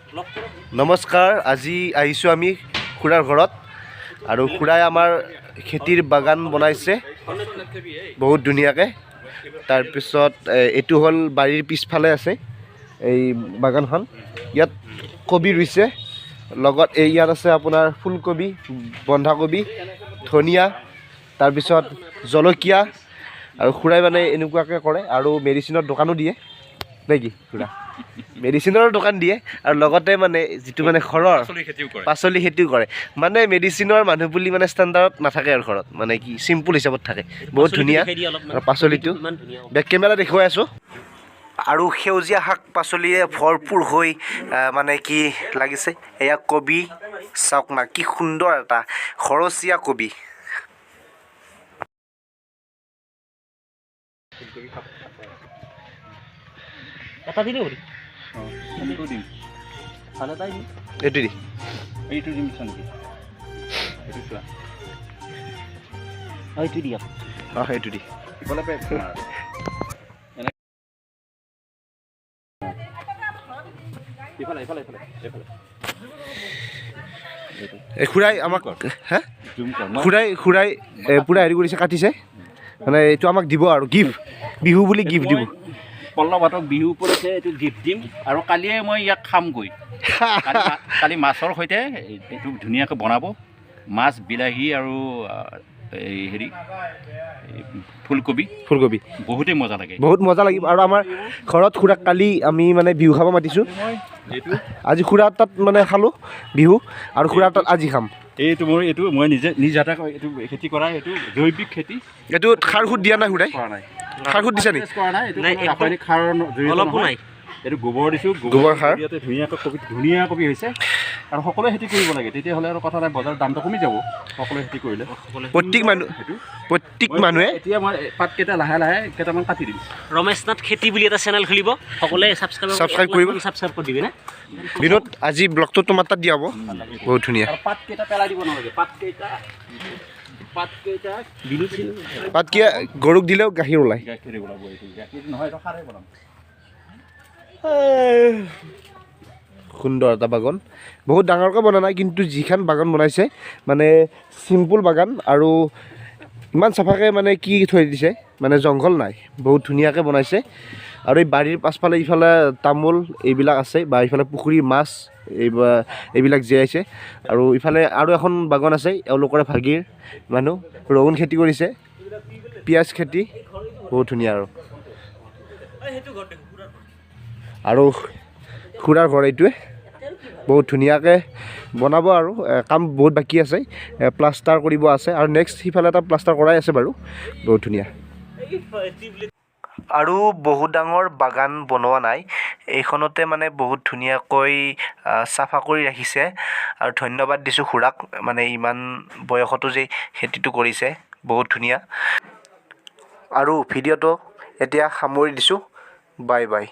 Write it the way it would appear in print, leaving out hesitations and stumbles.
নমস্কাৰ, আজি আহিছোঁ আমি খুৰাৰ ঘৰত আৰু খুৰাই আমাৰ খেতিৰ বাগান বনাইছে বহুত ধুনীয়াকৈ। তাৰপিছত এইটো হ'ল বাৰীৰ পিছফালে আছে এই বাগানখন। ইয়াত কবি ৰুইছে, লগত ইয়াত আছে আপোনাৰ ফুলকবি, বন্ধাকবি, ধনিয়া, তাৰপিছত জলকীয়া। আৰু খুৰাই মানে এনেকুৱাকৈ কৰে আৰু মেডিচিনৰ দোকানো দিয়ে নেকি খুৰা? মেডিচিনৰ দোকান দিয়ে আৰু লগতে মানে যিটো মানে ঘৰৰ পাচলি খেতিও কৰে। মানে মেডিচিনৰ মানুহ বুলি মানে ষ্টেণ্ডাৰ্ডত নাথাকে আৰু ঘৰত, মানে কি চিম্পুল হিচাপত থাকে। বহুত ধুনীয়া আৰু পাচলিটো বেক কেমেৰা দেখুৱাই আছোঁ। আৰু সেউজীয়া শাক পাচলিৰে ভৰপূৰ হৈ মানে কি লাগিছে। এয়া কবি চাওক না, কি সুন্দৰ এটা ঘৰচীয়া কবি। এটা দিলে হ'ল এইটো দিম ভালে তাই দিম এইটো দি এইটো দিম নেকি? এইটো চোৱা এইটো দিয়া সেইটো দি ইফালে পে ইফালে ইফালে ইফালে ইফালে খুৰাই আমাক হা জুম কৰ খুৰাই পূৰা হেৰি কৰিছে, কাটিছে। মানে এইটো আমাক দিব আৰু গিফ্ট, বিহু বুলি গিফ্ট দিব। পল্লৱহঁতক বিহু উপলক্ষে এইটো গিফ্ট দিম। আৰু কালিয়ে মই ইয়াক খামগৈ। কালি মাছৰ সৈতে এইটো ধুনীয়াকৈ বনাব। মাছ, বিলাহী আৰু এই হেৰি ফুলকবি বহুতেই মজা লাগে, বহুত মজা লাগিব। আৰু আমাৰ ঘৰত খুৰাক কালি আমি মানে বিহু খাব মাতিছোঁ। আজি খুৰাৰ তাত মানে খালোঁ বিহু, আৰু খুৰাৰ তাত আজি খাম। এইটো মই নিজ হাতে এইটো খেতি কৰা, এইটো জৈৱিক খেতি। এইটো সাৰ সুৰ দিয়া নাই খুৰাই? কৰা নাই, সাৰ সুৰ দিছে নি? কৰা নাই, এইটো ৰাসায়নিক সাৰৰ অলপো নাই। এইটো গোবৰ দিছোঁ, গোবৰ সাৰ। ইয়াতে ধুনীয়া কবি হৈছে। আৰু সকলোৱে খেতি কৰিব লাগে, তেতিয়াহ'লে আৰু কথা নাই, বজাৰৰ দামটো কমি যাব সকলোৱে খেতি কৰিলে। প্ৰত্যেক মানুহে এতিয়া মই পাতকেইটা লাহে লাহে কেইটামান কাটি দিম। ৰমেশ নাথ খেতি বুলি এটা চেনেল খুলিব, সকলোৱে ছাবস্ক্ৰাইব কৰিব। ছাবস্ক্ৰাইব কৰি দিবি না। বিনোদ, আজি ব্লগটো তোমাৰ তাত দিয়া হ'ব। বহুত ধুনীয়া। আৰু পাতকেইটা পেলাই দিব নালাগে, পাতকেইটা পাতকেইটা গৰুক দিলেও গাখীৰ ওলায়। গাখীৰ ওলাব, এইটো গাখীৰ নহয়, এইটো সাৰেই বনাম। সুন্দৰ এটা বাগান, বহুত ডাঙৰকৈ বনা নাই, কিন্তু যিখন বাগান বনাইছে মানে চিম্পুল বাগান আৰু ইমান চাফাকৈ মানে কি থৈ দিছে, মানে জংঘল নাই, বহুত ধুনীয়াকৈ বনাইছে। আৰু এই বাৰীৰ পাছফালে ইফালে তামোল এইবিলাক আছে, বা ইফালে পুখুৰীৰ মাছ এইবিলাক জীয়াইছে। আৰু ইফালে আৰু এখন বাগান আছে এওঁলোকৰে ভাগিৰ মানুহ, ৰগুন খেতি কৰিছে, পিঁয়াজ খেতি, বহুত ধুনীয়া। আৰু খুৰাৰ ঘৰ এইটোৱে, বহুত ধুনীয়াকৈ বনাব। আৰু কাম বহুত বাকী আছে, প্লাষ্টাৰ কৰিব আছে, আৰু নেক্সট সিফালে এটা প্লাষ্টাৰ কৰাই আছে বাৰু, বহুত ধুনীয়া। আৰু বহুত ডাঙৰ বাগান বনোৱা নাই, এইখনতে মানে বহুত ধুনীয়াকৈ চাফা কৰি ৰাখিছে। আৰু ধন্যবাদ দিছোঁ খুৰাক, মানে ইমান বয়সতো যে খেতিটো কৰিছে, বহুত ধুনীয়া। আৰু ভিডিঅ'টো এতিয়া সামৰি দিছোঁ, বাই বাই।